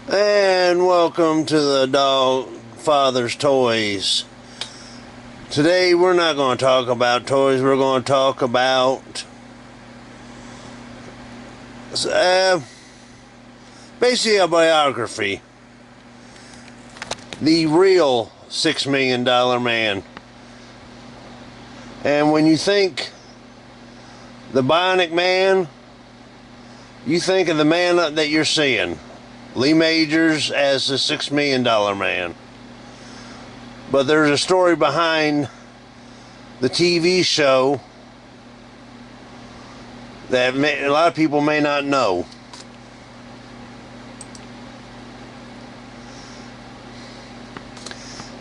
And welcome to the DOGFATHER'S Toys. Today we're not going to talk about toys, we're going to talk about basically a biography. The real $6 Million Man. And when you think the Bionic Man, you think of the man that you're seeing. Lee Majors as the $6 Million Man. But there's a story behind the TV show that a lot of people may not know.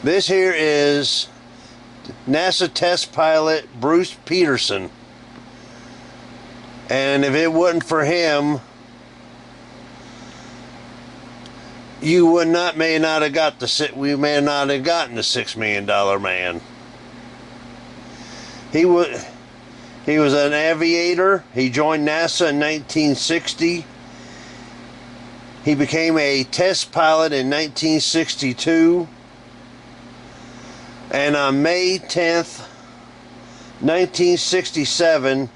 This here is NASA test pilot Bruce Peterson. And if it wasn't for him, we may not have gotten the $6 Million Man. He was an aviator. He joined NASA in 1960. He became a test pilot in 1962. And on May 10th, 1967,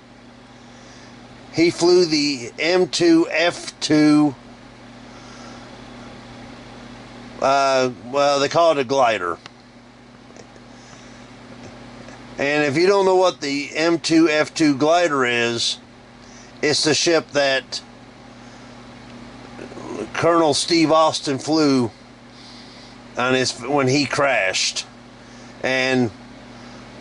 he flew the M2F2. Well, they call it a glider. And if you don't know what the M2F2 glider is, it's the ship that Colonel Steve Austin flew on when he crashed. And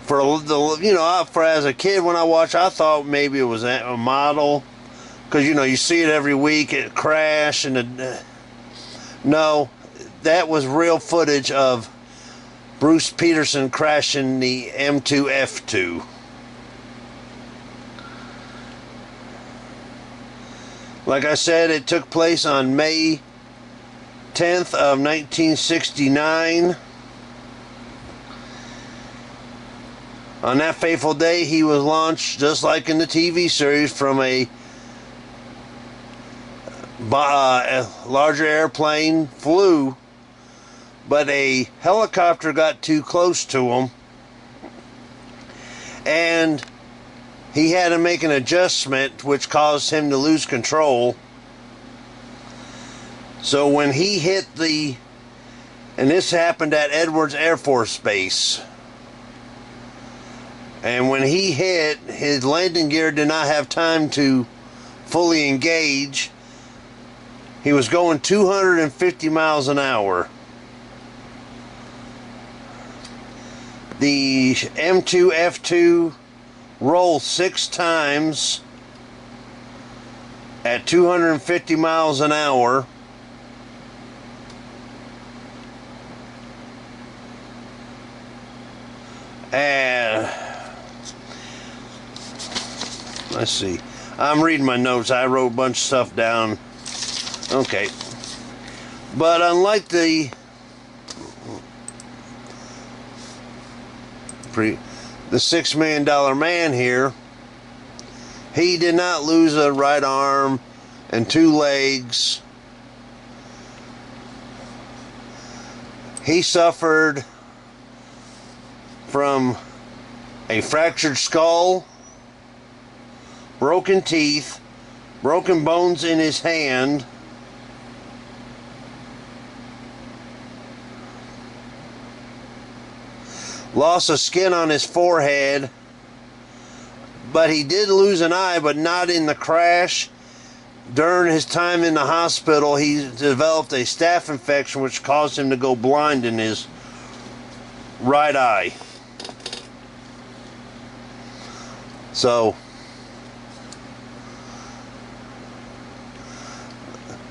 for as a kid when I watched, I thought maybe it was a model, because you see it every week, it crash and no. That was real footage of Bruce Peterson crashing the M2F2. Like I said, it took place on May 10th of 1969. On that fateful day, he was launched, just like in the TV series, from a larger airplane flew, but a helicopter got too close to him, and he had to make an adjustment which caused him to lose control. So when he hit and this happened at Edwards Air Force Base, and when he hit, his landing gear did not have time to fully engage. He was going 250 miles an hour. The M2F2 rolled 6 times at 250 miles an hour. And let's see. I'm reading my notes. I wrote a bunch of stuff down. Okay. But unlike the $6 Million Man here, he did not lose a right arm and 2 legs. He suffered from a fractured skull, broken teeth, broken bones in his hand, loss of skin on his forehead, but he did lose an eye, but not in the crash. During his time in the hospital, he developed a staph infection which caused him to go blind in his right eye. So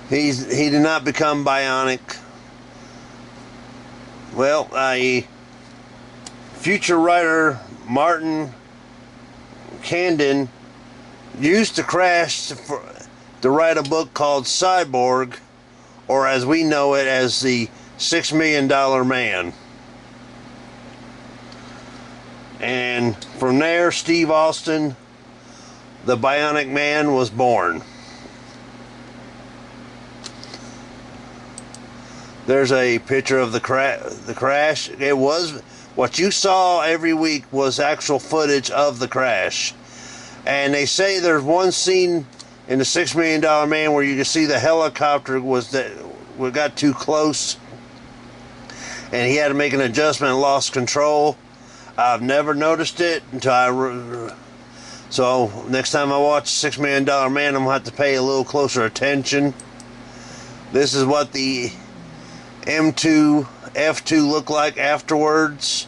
he did not become bionic. Well, future writer Martin Candon used to crash to write a book called Cyborg, or as we know it as the $6 Million Man. And from there, Steve Austin, the Bionic Man, was born. There's a picture of the crash. It was what you saw every week was actual footage of the crash. And they say there's one scene in the $6 Million Man where you can see the helicopter got too close, and he had to make an adjustment and lost control. I've never noticed it until so next time I watch $6 Million Man, I'm gonna have to pay a little closer attention. This is what the M2 F2 looked like afterwards,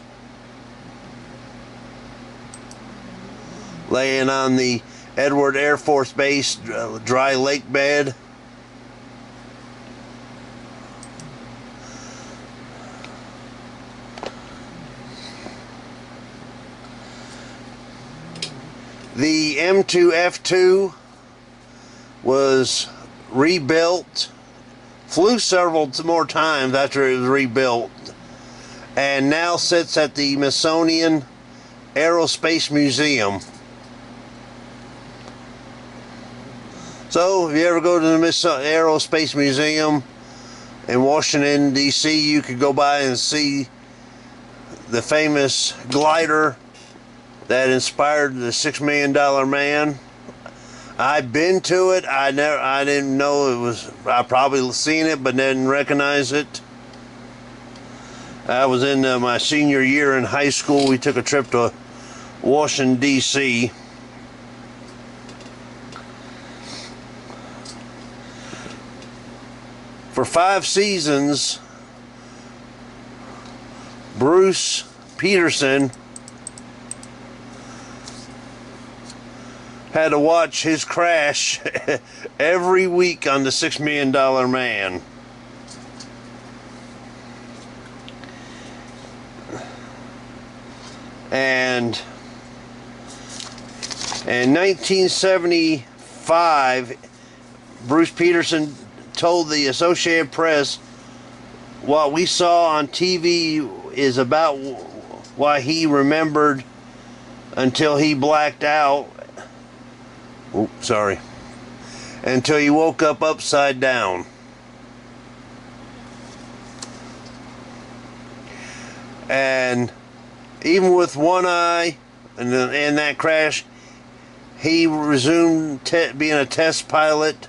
laying on the Edward Air Force Base dry lake bed. The M2 F2 was rebuilt, flew several more times after it was rebuilt, and now sits at the Smithsonian Aerospace Museum. So if you ever go to the Aerospace Museum in Washington, D.C., you could go by and see the famous glider that inspired the $6 Million Man. I've been to it. I didn't know it was. I probably seen it, but didn't recognize it. I was in my senior year in high school. We took a trip to Washington, D.C. For 5 seasons, Bruce Peterson had to watch his crash every week on the $6 Million Man. And in 1975, Bruce Peterson told the Associated Press, what we saw on TV is about why he remembered until he blacked out. Oops, sorry. Until he woke up upside down. And even with one eye and that crash, he resumed being a test pilot.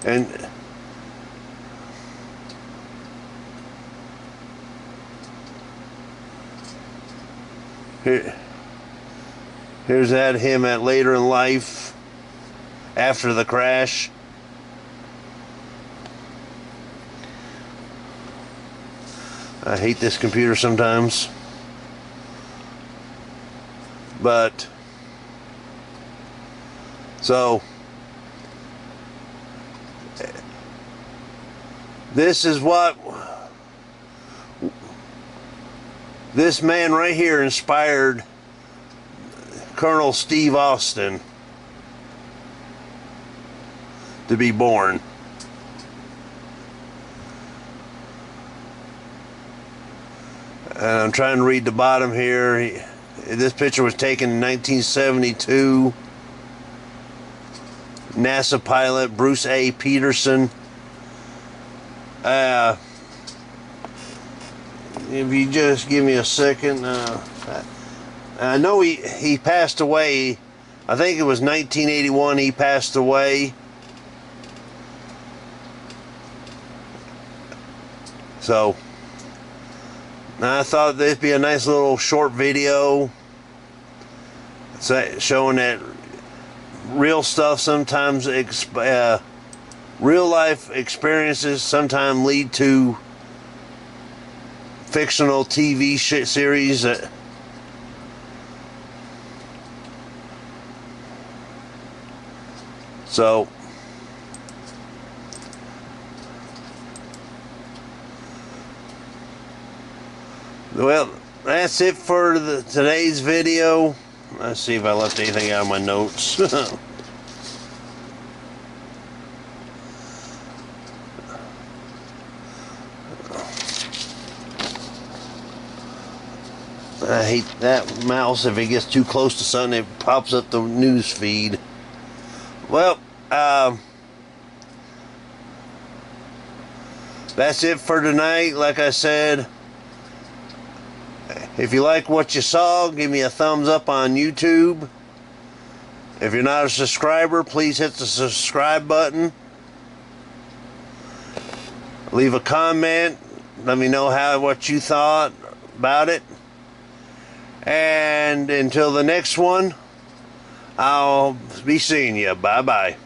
And here's him at later in life after the crash. I hate this computer sometimes, but so this is what this man right here inspired Colonel Steve Austin to be born. And I'm trying to read the bottom here. This picture was taken in 1972. NASA pilot Bruce A. Peterson. If you just give me a second. I know he passed away. I think it was 1981 he passed away. So I thought there'd be a nice little short video showing that real stuff sometimes, real life experiences sometimes lead to fictional TV series that so well, that's it for today's video. Let's see if I left anything out of my notes. I hate that mouse. If it gets too close to something, it pops up the news feed. Well, that's it for tonight. Like I said, if you like what you saw, give me a thumbs up on YouTube. If you're not a subscriber, please hit the subscribe button. Leave a comment. Let me know what you thought about it. And until the next one, I'll be seeing you. Bye-bye.